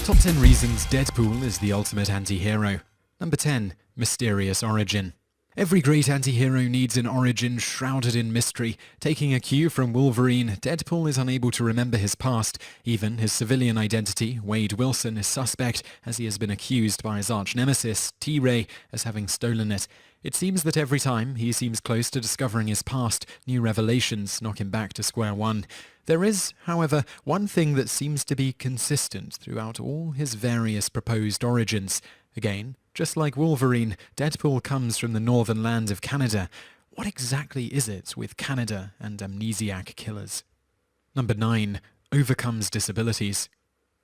Top 10 reasons Deadpool is the ultimate anti-hero. Number 10. Mysterious origin. Every great anti-hero needs an origin shrouded in mystery. Taking a cue from Wolverine, Deadpool is unable to remember his past. Even his civilian identity, Wade Wilson, is suspect, as he has been accused by his arch-nemesis, T-Ray, as having stolen it. It seems that every time he seems close to discovering his past, new revelations knock him back to square one. There is, however, one thing that seems to be consistent throughout all his various proposed origins. Again, just like Wolverine, Deadpool comes from the northern land of Canada. What exactly is it with Canada and amnesiac killers? Number 9. Overcomes disabilities.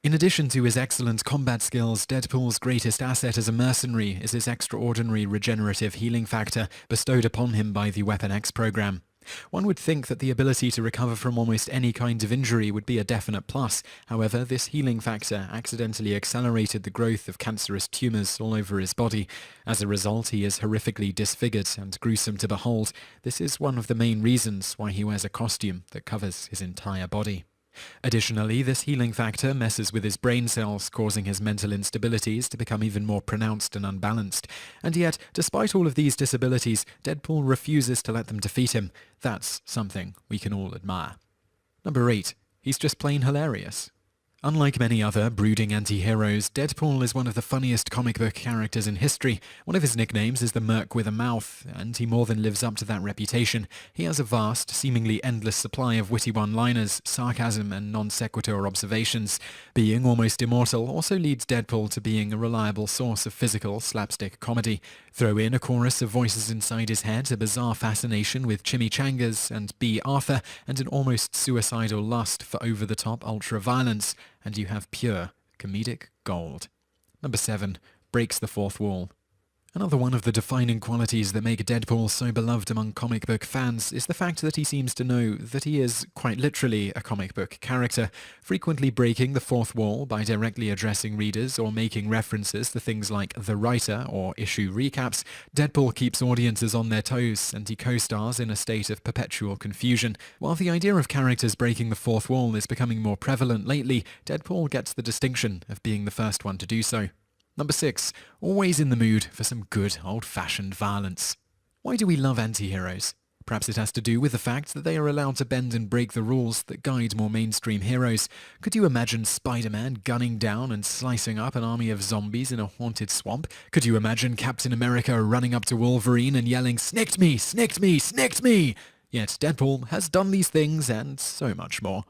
In addition to his excellent combat skills, Deadpool's greatest asset as a mercenary is his extraordinary regenerative healing factor bestowed upon him by the Weapon X program. One would think that the ability to recover from almost any kind of injury would be a definite plus. However, this healing factor accidentally accelerated the growth of cancerous tumours all over his body. As a result, he is horrifically disfigured and gruesome to behold. This is one of the main reasons why he wears a costume that covers his entire body. Additionally, this healing factor messes with his brain cells, causing his mental instabilities to become even more pronounced and unbalanced. And yet, despite all of these disabilities, Deadpool refuses to let them defeat him. That's something we can all admire. Number 8. He's just plain hilarious. Unlike many other brooding anti-heroes, Deadpool is one of the funniest comic book characters in history. One of his nicknames is the Merc With A Mouth, and he more than lives up to that reputation. He has a vast, seemingly endless supply of witty one-liners, sarcasm, and non-sequitur observations. Being almost immortal also leads Deadpool to being a reliable source of physical, slapstick comedy. Throw in a chorus of voices inside his head, a bizarre fascination with chimichangas and Bea Arthur, and an almost suicidal lust for over-the-top ultra-violence, and you have pure comedic gold. Number 7. Breaks the fourth wall. Another one of the defining qualities that make Deadpool so beloved among comic book fans is the fact that he seems to know that he is, quite literally, a comic book character, frequently breaking the fourth wall by directly addressing readers or making references to things like the writer or issue recaps. Deadpool keeps audiences on their toes, and he co-stars in a state of perpetual confusion. While the idea of characters breaking the fourth wall is becoming more prevalent lately, Deadpool gets the distinction of being the first one to do so. Number 6. Always in the mood for some good old-fashioned violence. Why do we love anti-heroes? Perhaps it has to do with the fact that they are allowed to bend and break the rules that guide more mainstream heroes. Could you imagine Spider-Man gunning down and slicing up an army of zombies in a haunted swamp? Could you imagine Captain America running up to Wolverine and yelling, "Snicked me! Snicked me! Snicked me!" Yet Deadpool has done these things and so much more.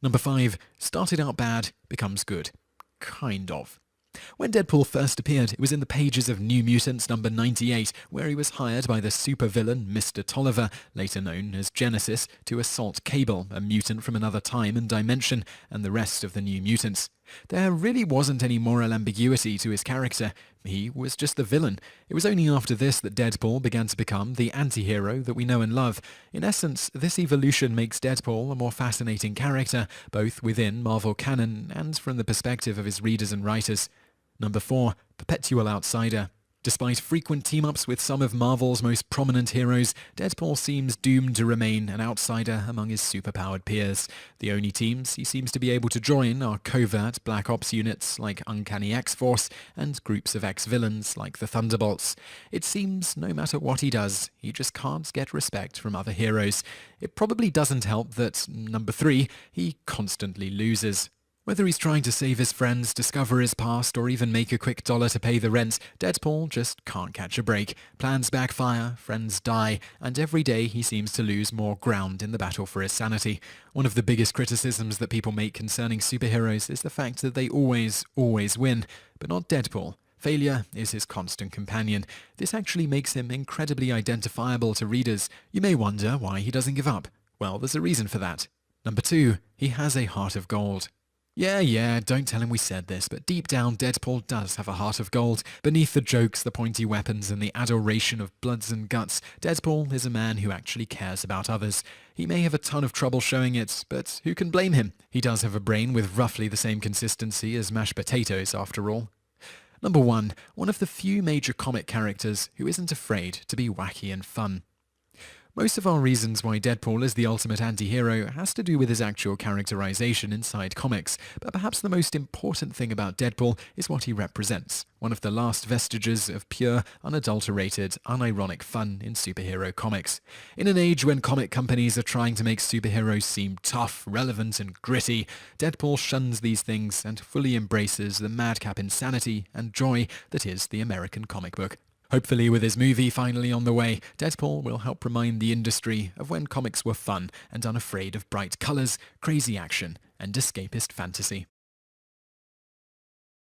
Number 5. Started out bad, becomes good. Kind of. When Deadpool first appeared, it was in the pages of New Mutants number 98, where he was hired by the supervillain Mr. Tolliver, later known as Genesis, to assault Cable, a mutant from another time and dimension, and the rest of the New Mutants. There really wasn't any moral ambiguity to his character. He was just the villain. It was only after this that Deadpool began to become the anti-hero that we know and love. In essence, this evolution makes Deadpool a more fascinating character, both within Marvel canon and from the perspective of his readers and writers. Number 4. Perpetual Outsider. Despite frequent team-ups with some of Marvel's most prominent heroes, Deadpool seems doomed to remain an outsider among his superpowered peers. The only teams he seems to be able to join are covert Black Ops units like Uncanny X-Force and groups of ex-villains like the Thunderbolts. It seems no matter what he does, he just can't get respect from other heroes. It probably doesn't help that, number 3, he constantly loses. Whether he's trying to save his friends, discover his past, or even make a quick dollar to pay the rent, Deadpool just can't catch a break. Plans backfire, friends die, and every day he seems to lose more ground in the battle for his sanity. One of the biggest criticisms that people make concerning superheroes is the fact that they always win, but not Deadpool. Failure is his constant companion. This actually makes him incredibly identifiable to readers. You may wonder why he doesn't give up. Well, there's a reason for that. Number 2, he has a heart of gold. Yeah, don't tell him we said this, but deep down Deadpool does have a heart of gold. Beneath the jokes, the pointy weapons, and the adoration of bloods and guts, Deadpool is a man who actually cares about others. He may have a ton of trouble showing it, but who can blame him? He does have a brain with roughly the same consistency as mashed potatoes, after all. Number 1, one of the few major comic characters who isn't afraid to be wacky and fun. Most of our reasons why Deadpool is the ultimate anti-hero has to do with his actual characterization inside comics, but perhaps the most important thing about Deadpool is what he represents, one of the last vestiges of pure, unadulterated, unironic fun in superhero comics. In an age when comic companies are trying to make superheroes seem tough, relevant, and gritty, Deadpool shuns these things and fully embraces the madcap insanity and joy that is the American comic book. Hopefully, with his movie finally on the way, Deadpool will help remind the industry of when comics were fun and unafraid of bright colours, crazy action, and escapist fantasy.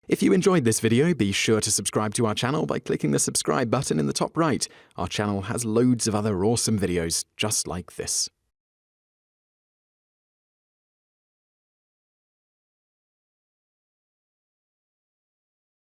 If you enjoyed this video, be sure to subscribe to our channel by clicking the subscribe button in the top right. Our channel has loads of other awesome videos just like this.